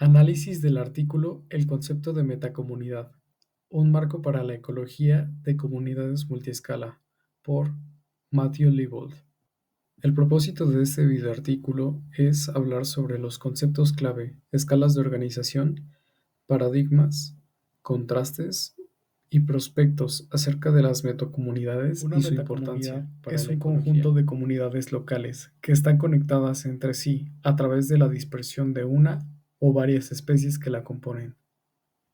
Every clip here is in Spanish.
Análisis del artículo El concepto de metacomunidad, un marco para la ecología de comunidades multiescala, por Matthew Leibold. El propósito de este videoartículo es hablar sobre los conceptos clave, escalas de organización, paradigmas, contrastes y prospectos acerca de las metacomunidades y su importancia. Es un conjunto de comunidades locales que están conectadas entre sí a través de la dispersión de una o varias especies que la componen,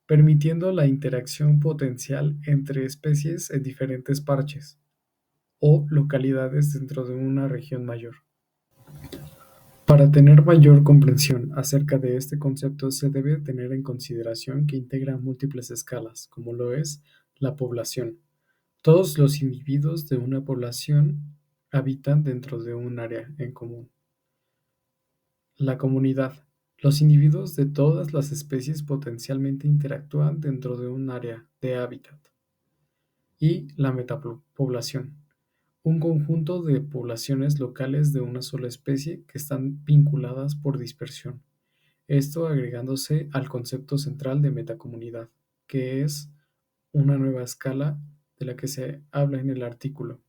permitiendo la interacción potencial entre especies en diferentes parches o localidades dentro de una región mayor. Para tener mayor comprensión acerca de este concepto se debe tener en consideración que integra múltiples escalas, como lo es la población. Todos los individuos de una población habitan dentro de un área en común. La comunidad. Los individuos de todas las especies potencialmente interactúan dentro de un área de hábitat. Y la metapoblación. Un conjunto de poblaciones locales de una sola especie que están vinculadas por dispersión. Esto agregándose al concepto central de metacomunidad, que es una nueva escala de la que se habla en el artículo.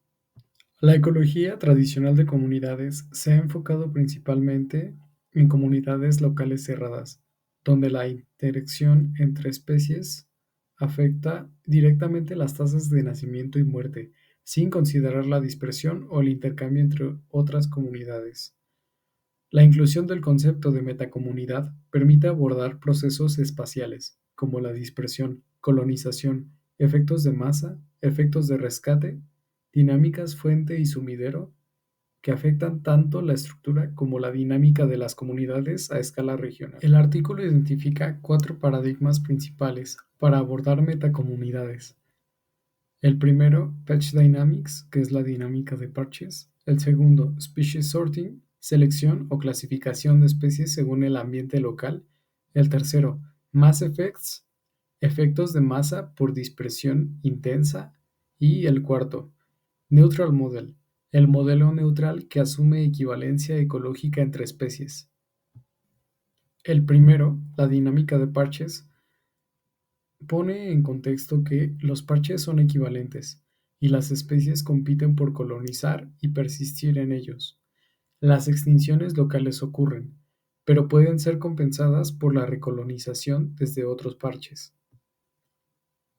La ecología tradicional de comunidades se ha enfocado principalmente en comunidades locales cerradas, donde la interacción entre especies afecta directamente las tasas de nacimiento y muerte, sin considerar la dispersión o el intercambio entre otras comunidades. La inclusión del concepto de metacomunidad permite abordar procesos espaciales, como la dispersión, colonización, efectos de masa, efectos de rescate, dinámicas fuente y sumidero, que afectan tanto la estructura como la dinámica de las comunidades a escala regional. El artículo identifica 4 paradigmas principales para abordar metacomunidades. El primero, Patch Dynamics, que es la dinámica de parches. El segundo, Species Sorting, selección o clasificación de especies según el ambiente local. El tercero, Mass Effects, efectos de masa por dispersión intensa. Y el cuarto, Neutral Model, el modelo neutral que asume equivalencia ecológica entre especies. El primero, la dinámica de parches, pone en contexto que los parches son equivalentes y las especies compiten por colonizar y persistir en ellos. Las extinciones locales ocurren, pero pueden ser compensadas por la recolonización desde otros parches.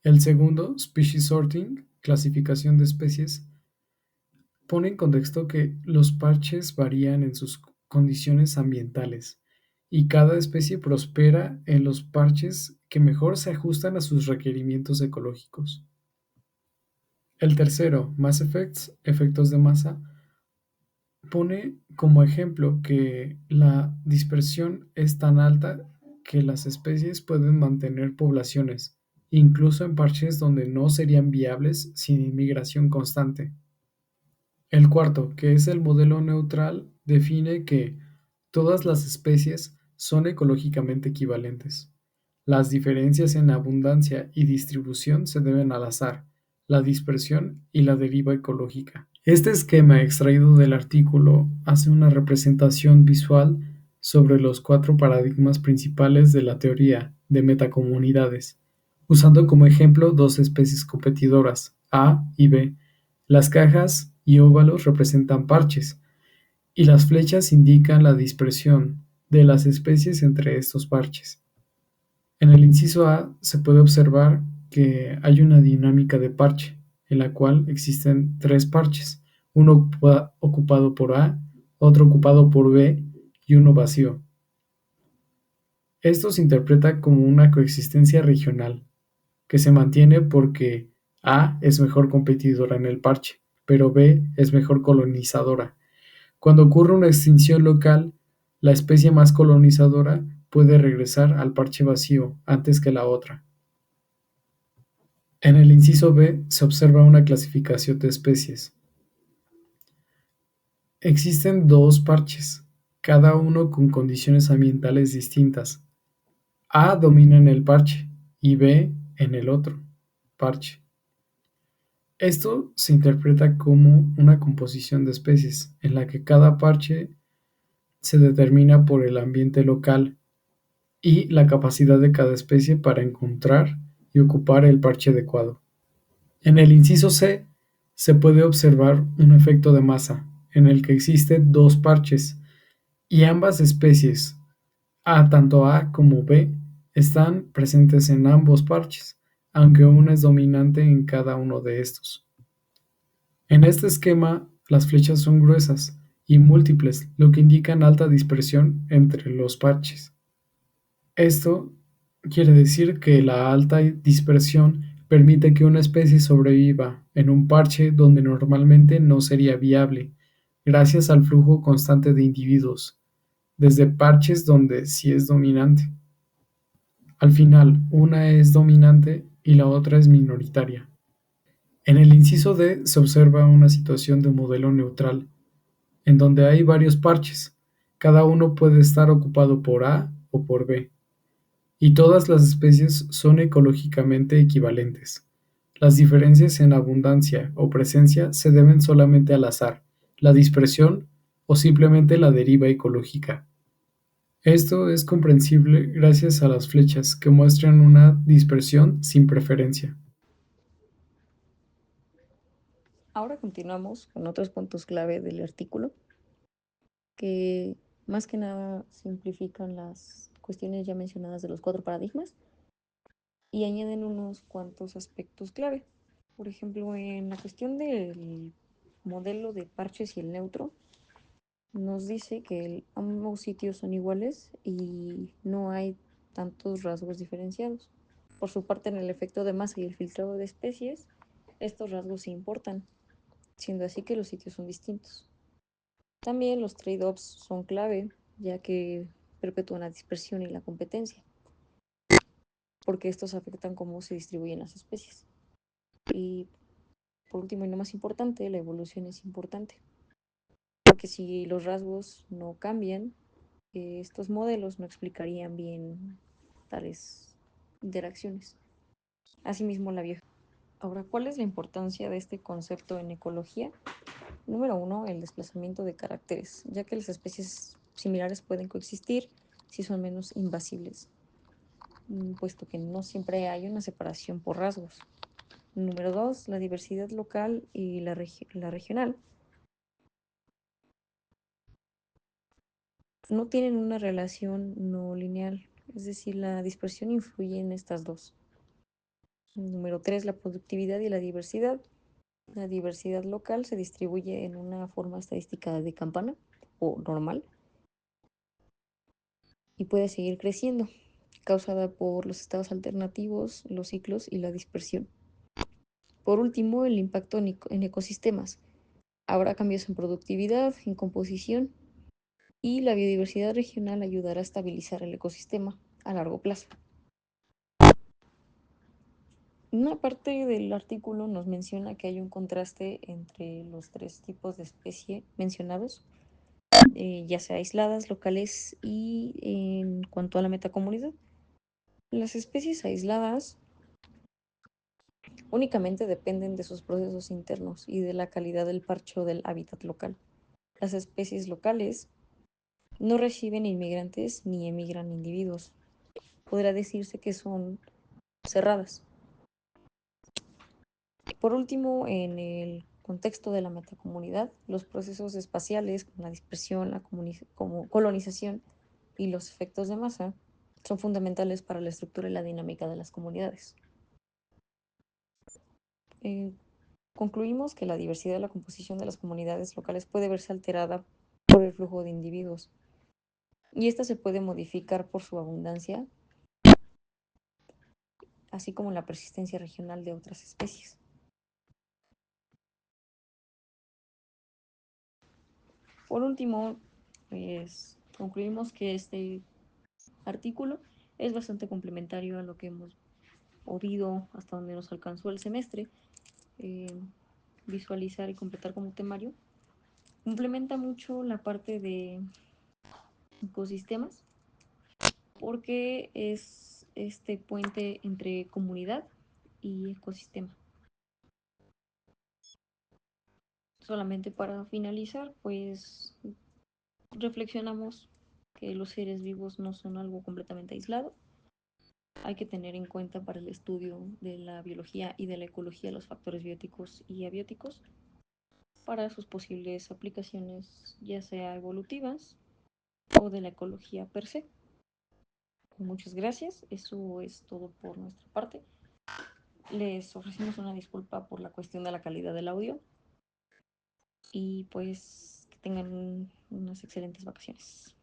El segundo, Species Sorting, clasificación de especies, pone en contexto que los parches varían en sus condiciones ambientales y cada especie prospera en los parches que mejor se ajustan a sus requerimientos ecológicos. El tercero, Mass Effects, efectos de masa, pone como ejemplo que la dispersión es tan alta que las especies pueden mantener poblaciones, incluso en parches donde no serían viables sin inmigración constante. El cuarto, que es el modelo neutral, define que todas las especies son ecológicamente equivalentes. Las diferencias en abundancia y distribución se deben al azar, la dispersión y la deriva ecológica. Este esquema extraído del artículo hace una representación visual sobre los 4 paradigmas principales de la teoría de metacomunidades, usando como ejemplo 2 especies competidoras, A y B. Las cajas y óvalos representan parches, y las flechas indican la dispersión de las especies entre estos parches. En el inciso A se puede observar que hay una dinámica de parche, en la cual existen 3 parches, uno ocupado por A, otro ocupado por B y uno vacío. Esto se interpreta como una coexistencia regional, que se mantiene porque A es mejor competidora en el parche, pero B es mejor colonizadora. Cuando ocurre una extinción local, la especie más colonizadora puede regresar al parche vacío antes que la otra. En el inciso B se observa una clasificación de especies. Existen 2 parches, cada uno con condiciones ambientales distintas. A domina en el parche y B en el otro parche. Esto se interpreta como una composición de especies, en la que cada parche se determina por el ambiente local y la capacidad de cada especie para encontrar y ocupar el parche adecuado. En el inciso C se puede observar un efecto de masa, en el que existen dos parches, y ambas especies, tanto A como B, están presentes en ambos parches, aunque una es dominante en cada uno de estos. En este esquema, las flechas son gruesas y múltiples, lo que indican alta dispersión entre los parches. Esto quiere decir que la alta dispersión permite que una especie sobreviva en un parche donde normalmente no sería viable, gracias al flujo constante de individuos, desde parches donde sí es dominante. Al final, una es dominante y la otra es minoritaria. En el inciso D se observa una situación de modelo neutral, en donde hay varios parches. Cada uno puede estar ocupado por A o por B, y todas las especies son ecológicamente equivalentes. Las diferencias en abundancia o presencia se deben solamente al azar, la dispersión o simplemente la deriva ecológica. Esto es comprensible gracias a las flechas que muestran una dispersión sin preferencia. Ahora continuamos con otros puntos clave del artículo que más que nada simplifican las cuestiones ya mencionadas de los cuatro paradigmas y añaden unos cuantos aspectos clave. Por ejemplo, en la cuestión del modelo de parches y el neutro, nos dice que ambos sitios son iguales y no hay tantos rasgos diferenciados. Por su parte, en el efecto de masa y el filtrado de especies, estos rasgos se importan, siendo así que los sitios son distintos. También los trade-offs son clave, ya que perpetúan la dispersión y la competencia, porque estos afectan cómo se distribuyen las especies. Y por último y no más importante, la evolución es importante, porque si los rasgos no cambian, estos modelos no explicarían bien tales interacciones. Asimismo, la biología. Ahora, ¿cuál es la importancia de este concepto en ecología? Número uno, el desplazamiento de caracteres, ya que las especies similares pueden coexistir si son menos invasibles, puesto que no siempre hay una separación por rasgos. Número dos, la diversidad local y la regional no tienen una relación no lineal, es decir, la dispersión influye en estas dos. Número tres, la productividad y la diversidad. La diversidad local se distribuye en una forma estadística de campana o normal y puede seguir creciendo, causada por los estados alternativos, los ciclos y la dispersión. Por último, el impacto en ecosistemas. Habrá cambios en productividad, en composición y la biodiversidad regional ayudará a estabilizar el ecosistema a largo plazo. Una parte del artículo nos menciona que hay un contraste entre los tres tipos de especie mencionados, ya sea aisladas, locales y en cuanto a la metacomunidad. Las especies aisladas únicamente dependen de sus procesos internos y de la calidad del parcho del hábitat local. Las especies locales no reciben inmigrantes ni emigran individuos. Podría decirse que son cerradas. Por último, en el contexto de la metacomunidad, los procesos espaciales, como la dispersión, la como colonización y los efectos de masa, son fundamentales para la estructura y la dinámica de las comunidades. Eh, Concluimos que la diversidad de la composición de las comunidades locales puede verse alterada por el flujo de individuos y esta se puede modificar por su abundancia, así como la persistencia regional de otras especies. Por último, pues concluimos que este artículo es bastante complementario a lo que hemos oído hasta donde nos alcanzó el semestre. eh, Visualizar y completar como temario. Complementa mucho la parte de ecosistemas porque es este puente entre comunidad y ecosistema. Solamente para finalizar, pues reflexionamos que los seres vivos no son algo completamente aislado. Hay que tener en cuenta para el estudio de la biología y de la ecología los factores bióticos y abióticos para sus posibles aplicaciones, ya sea evolutivas o de la ecología per se. Muchas gracias, eso es todo por nuestra parte. Les ofrecemos una disculpa por la cuestión de la calidad del audio y pues que tengan unas excelentes vacaciones.